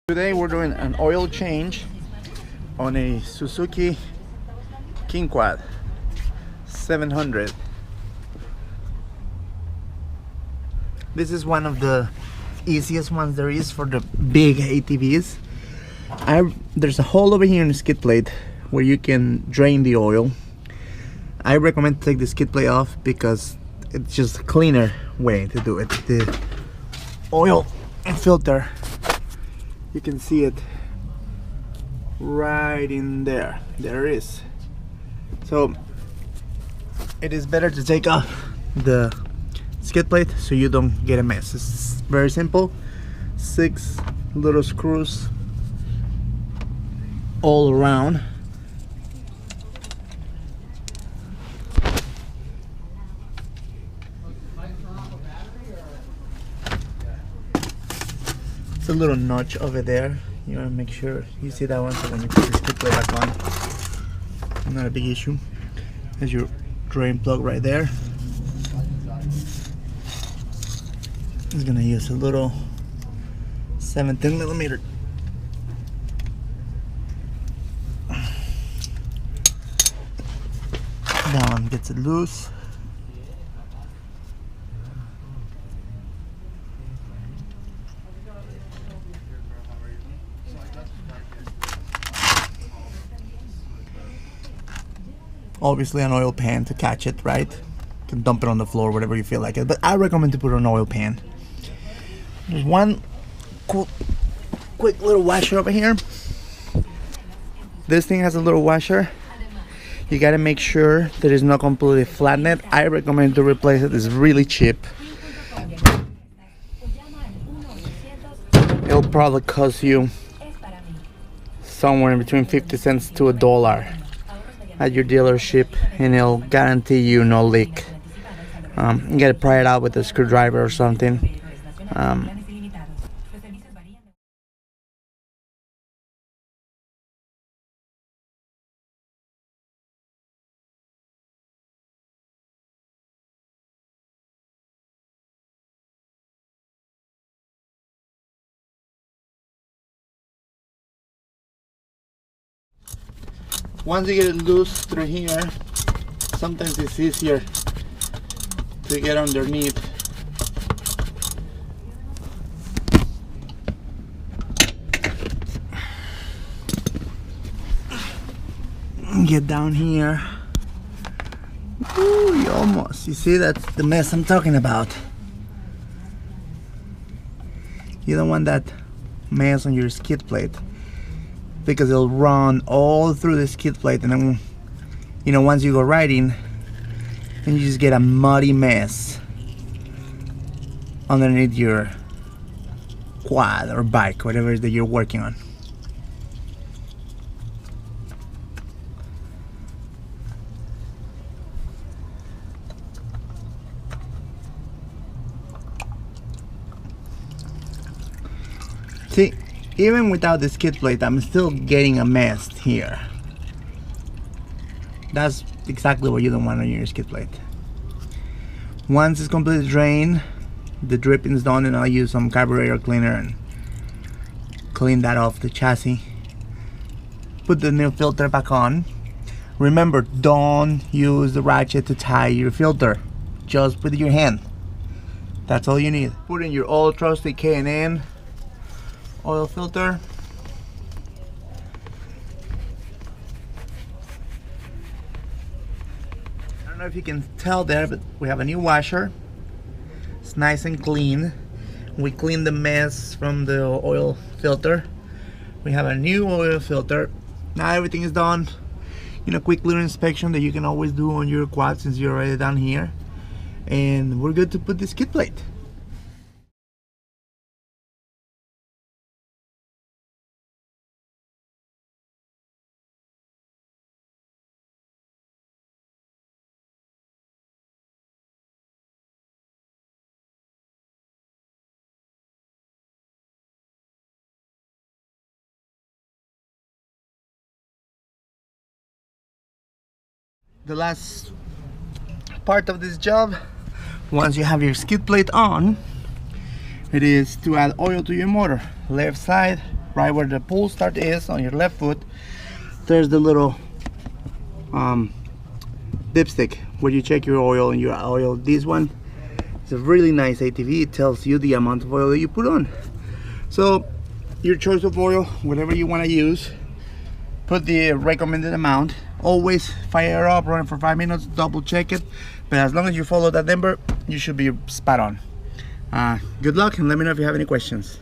Today we're doing an oil change on a Suzuki King Quad 700. This is one of the easiest ones there is for the big ATVs. There's a hole over here in the skid plate where you can drain the oil. I recommend to take the skid plate off because it's just a cleaner way to do it. The oil filter, you can see it right in there. There it is. So it is better to take off the skid plate so you don't get a mess. It's very simple. 6 little screws all around. It's a little notch over there. You want to make sure you see that one, so when you put the skid plate back on, not a big issue. There's your drain plug right there. It's gonna use a little 17mm. That one gets it loose. Obviously an oil pan to catch it, right? You can dump it on the floor, whatever you feel like it, but I recommend to put it on an oil pan. There's one quick little washer over here. This thing has a little washer. You gotta make sure that it's not completely flattened. I recommend to replace it. It's really cheap. It'll probably cost you somewhere in between 50 cents to $1 at your dealership, and it'll guarantee you no leak. You gotta pry it out with a screwdriver or something. Once you get it loose through here, sometimes it's easier to get underneath. Get down here. Ooh, you see, that's the mess I'm talking about. You don't want that mess on your skid plate, because it'll run all through the skid plate, and then, you know, once you go riding, then you just get a muddy mess underneath your quad or bike, whatever it is that you're working on. See, even without the skid plate, I'm still getting a mess here. That's exactly what you don't want on your skid plate. Once it's completely drained, the dripping's done, and I'll use some carburetor cleaner and clean that off the chassis. Put the new filter back on. Remember, don't use the ratchet to tie your filter. Just with your hand. That's all you need. Put in your old trusty K&N oil filter. I don't know if you can tell there, but we have a new washer. It's nice and clean. We cleaned the mess from the oil filter. We have a new oil filter. Now everything is done. You know, quick little inspection that you can always do on your quad since you're already down here. And we're good to put the skid plate. The last part of this job, once you have your skid plate on, it is to add oil to your motor. Left side, right where the pull start is on your left foot, there's the little dipstick where you check your oil and your oil. This one is a really nice ATV. It tells you the amount of oil that you put on. So your choice of oil, whatever you want to use, put the recommended amount. Always fire up, run it for 5 minutes, double check it, but as long as you follow that number, you should be spot on. Good luck, and let me know if you have any questions.